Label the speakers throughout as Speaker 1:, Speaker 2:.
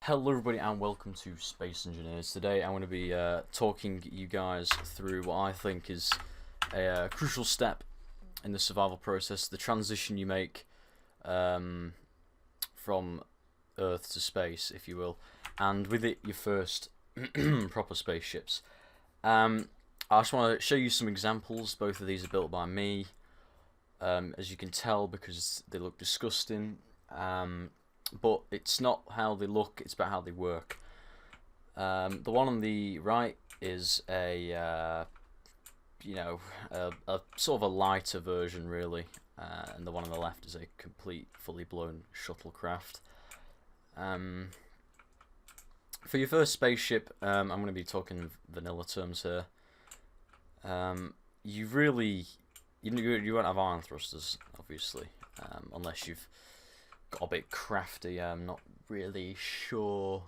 Speaker 1: Hello everybody and welcome to Space Engineers. Today I'm going to be talking you guys through what I think is a crucial step in the survival process, the transition you make from Earth to space, if you will, and with it your first proper spaceships. I just want to show you some examples. Both of these are built by me, as you can tell, because they look disgusting. But it's not how they look, it's about how they work. The one on the right is a sort of a lighter version, really, and the one on the left is a complete, fully blown shuttlecraft. For your first spaceship, I'm going to be talking vanilla terms here. You won't have ion thrusters, obviously, unless you've got a bit crafty. I'm not really sure,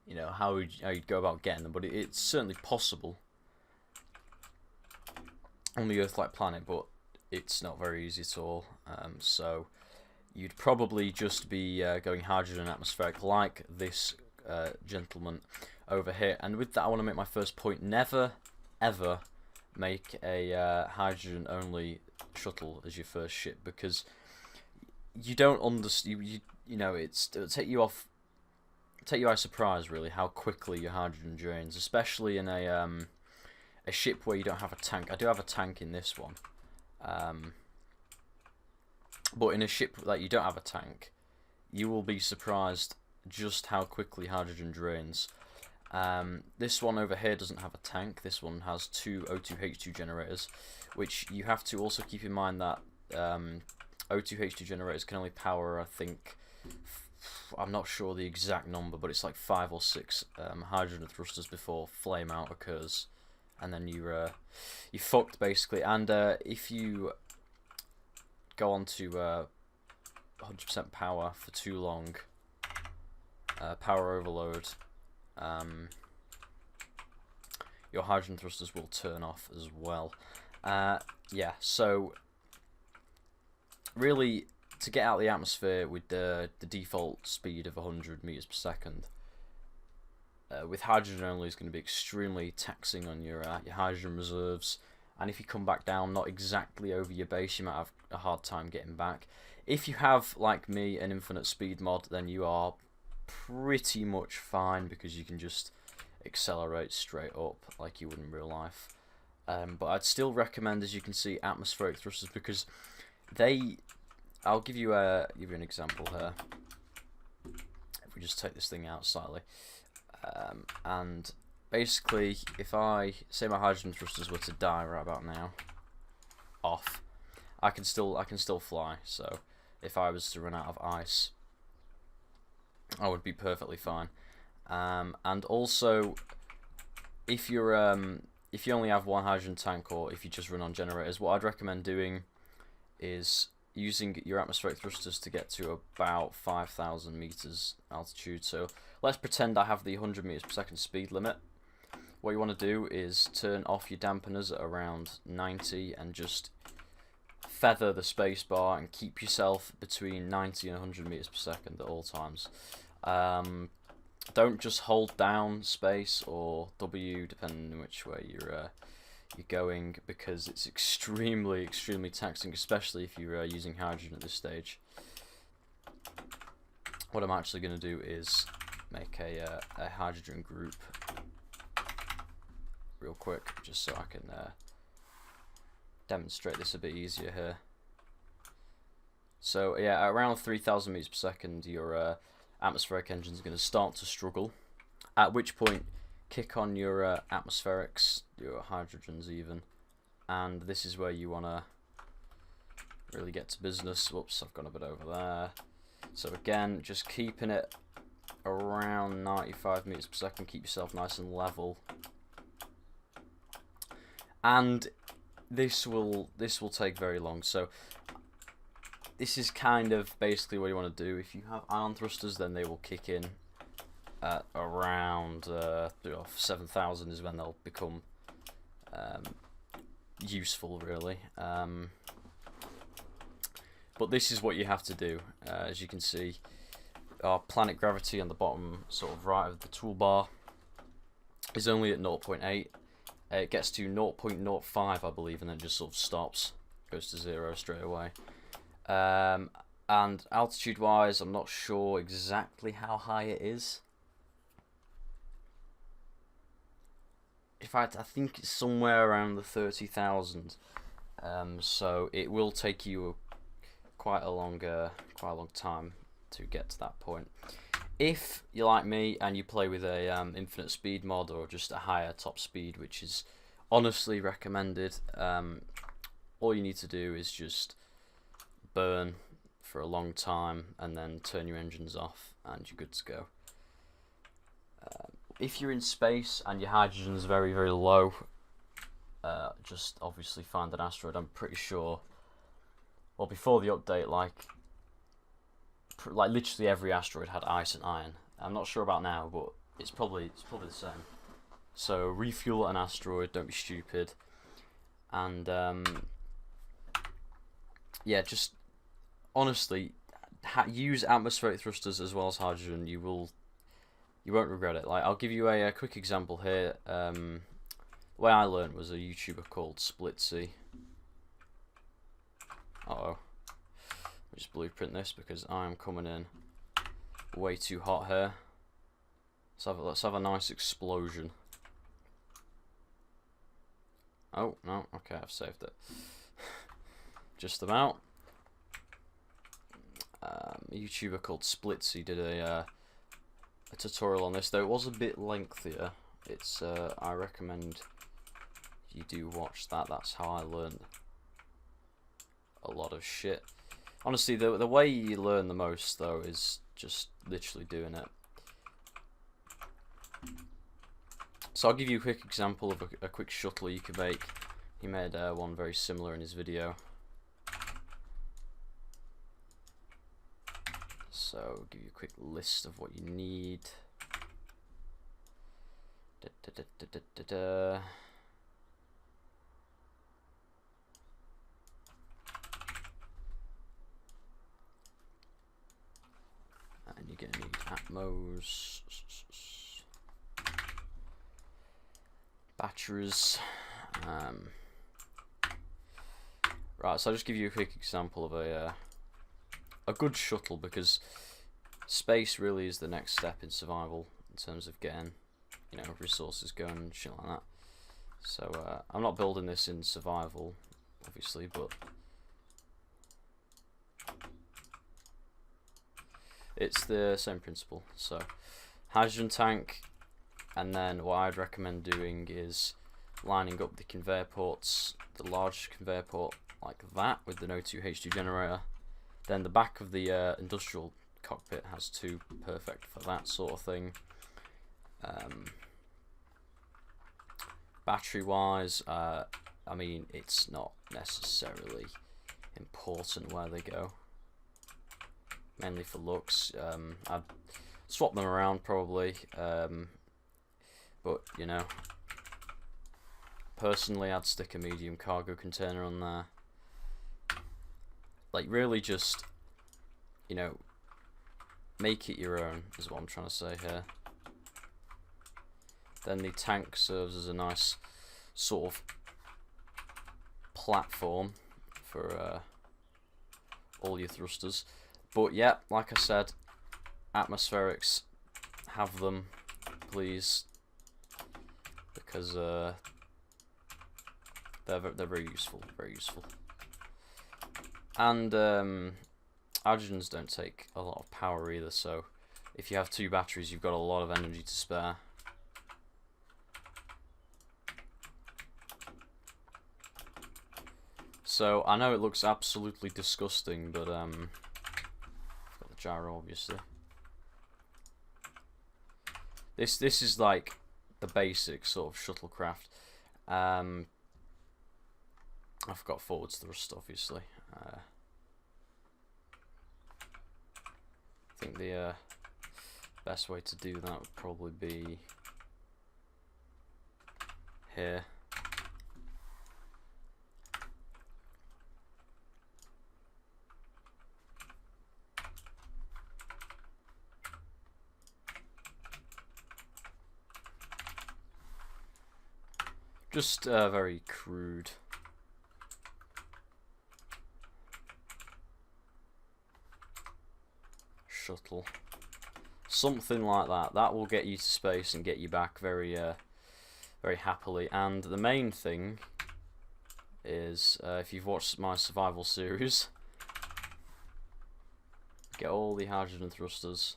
Speaker 1: how you'd go about getting them, but it's certainly possible on the Earth-like planet, but it's not very easy at all. So you'd probably just be going hydrogen atmospheric, like this gentleman over here. And with that, I want to make my first point: never, ever make a hydrogen-only shuttle as your first ship, because you don't understand. It'll take you by surprise, really, how quickly your hydrogen drains, especially in a ship where you don't have a tank. I do have a tank in this one, but in a ship that you don't have a tank, you will be surprised just how quickly hydrogen drains. This one over here doesn't have a tank. This one has two O2H2 generators, which you have to also keep in mind that O2H2 generators can only power, I think, I'm not sure the exact number, but it's like 5 or 6 hydrogen thrusters before flame out occurs, and then you're fucked, basically. And if you go on to 100% power for too long, power overload, your hydrogen thrusters will turn off as well. So really, to get out of the atmosphere with the default speed of 100 meters per second, with hydrogen only, is going to be extremely taxing on your hydrogen reserves. And if you come back down not exactly over your base, you might have a hard time getting back. If you have, like me, an infinite speed mod, then you are pretty much fine, because you can just accelerate straight up like you would in real life. But I'd still recommend, as you can see, atmospheric thrusters, because I'll give you an example here. If we just take this thing out slightly, and basically, if I say my hydrogen thrusters were to die right about now, off, I can still fly. So if I was to run out of ice, I would be perfectly fine. And also, if you only have one hydrogen tank, or if you just run on generators, what I'd recommend doing is using your atmospheric thrusters to get to about 5,000 meters altitude. So let's pretend I have the 100 meters per second speed limit. What you want to do is turn off your dampeners at around 90 and just feather the space bar and keep yourself between 90 and 100 meters per second at all times. Don't just hold down space or W, depending on which way you're going, because it's extremely taxing, especially if you're using hydrogen at this stage. What I'm actually going to do is make a hydrogen group real quick, just so I can demonstrate this a bit easier here. So yeah, around 3,000 meters per second, your atmospheric engine is going to start to struggle, at which point kick on your atmospherics, your hydrogens even, and this is where you want to really get to business. Whoops, I've gone a bit over there. So again, just keeping it around 95 meters per second, keep yourself nice and level, and this will take very long. So this is kind of basically what you want to do. If you have ion thrusters, then they will kick in at around 7,000 is when they'll become useful, really. But this is what you have to do. As you can see, our planet gravity on the bottom sort of right of the toolbar is only at 0.8. It gets to 0.05, I believe, and then just sort of stops, goes to 0 straight away. And altitude wise, I'm not sure exactly how high it is. In fact, I think it's somewhere around the 30,000. So it will take you quite a long time to get to that point. If you're like me and you play with a infinite speed mod or just a higher top speed, which is honestly recommended, all you need to do is just burn for a long time and then turn your engines off and you're good to go. If you're in space and your hydrogen's very, very low, just obviously find an asteroid. I'm pretty sure, well, before the update, like literally every asteroid had ice and iron. I'm not sure about now, but it's probably the same. So refuel an asteroid, don't be stupid, and yeah, just honestly use atmospheric thrusters as well as hydrogen. You won't regret it. Like, I'll give you a quick example here. The way I learned was a YouTuber called Splitsy. Uh-oh. I'll just blueprint this because I'm coming in way too hot here. Let's have a nice explosion. Oh, no, okay, I've saved it. Just about. A YouTuber called Splitsy did a tutorial on this, though it was a bit lengthier. It's I recommend you do watch that. That's how I learned a lot of shit. Honestly, the way you learn the most though is just literally doing it. So I'll give you a quick example of a quick shuttle you can make. He made one very similar in his video. So I'll give you a quick list of what you need. And you're gonna need Atmos, batteries. Right, so I'll just give you a quick example of a good shuttle, because space really is the next step in survival in terms of getting, you know, resources going and shit like that. So I'm not building this in survival, obviously, but it's the same principle. So hydrogen tank, and then what I'd recommend doing is lining up the conveyor ports, the large conveyor port like that with the O2 H2 generator. Then the back of the industrial cockpit has two, perfect for that sort of thing. Battery wise, I mean, it's not necessarily important where they go, mainly for looks. I'd swap them around probably, but you know, personally I'd stick a medium cargo container on there. Like, really just, you know, make it your own is what I'm trying to say here. Then the tank serves as a nice sort of platform for all your thrusters. But yeah, like I said, atmospherics, have them, please, because they're very useful, very useful. And hydrogens don't take a lot of power either, so if you have two batteries, you've got a lot of energy to spare. So I know it looks absolutely disgusting, but I've got the gyro obviously. This is like the basic sort of shuttlecraft. I've got forwards thrust obviously. I think the best way to do that would probably be here. Just very crude. Shuttle. Something like that. That will get you to space and get you back very very happily. And the main thing is, if you've watched my survival series, get all the hydrogen thrusters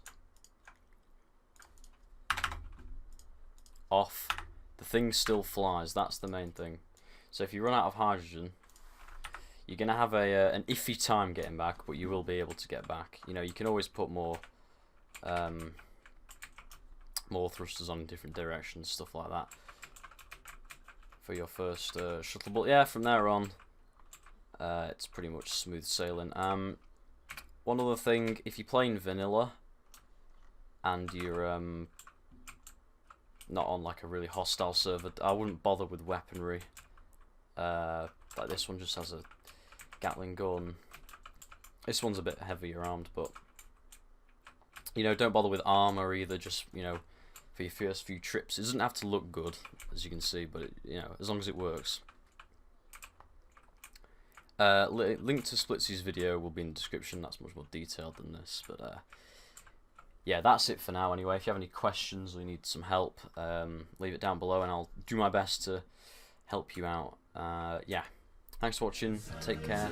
Speaker 1: off. The thing still flies. That's the main thing. So if you run out of hydrogen, you're gonna have an iffy time getting back, but you will be able to get back. You know, you can always put more thrusters on in different directions, stuff like that, for your first shuttle. But yeah, from there on, it's pretty much smooth sailing. One other thing, if you're playing vanilla and you're not on like a really hostile server, I wouldn't bother with weaponry. Like this one just has a Gatling gun. This one's a bit heavier armed, but you know, don't bother with armor either. Just, you know, for your first few trips, it doesn't have to look good, as you can see, but it, you know, as long as it works. Link to Splitsy's video will be in the description. That's much more detailed than this, but yeah, that's it for now anyway. If you have any questions or you need some help, leave it down below and I'll do my best to help you out. Yeah, thanks for watching, take care.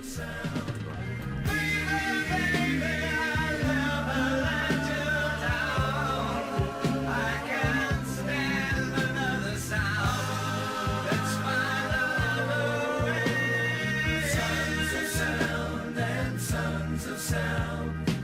Speaker 2: Sons of sound.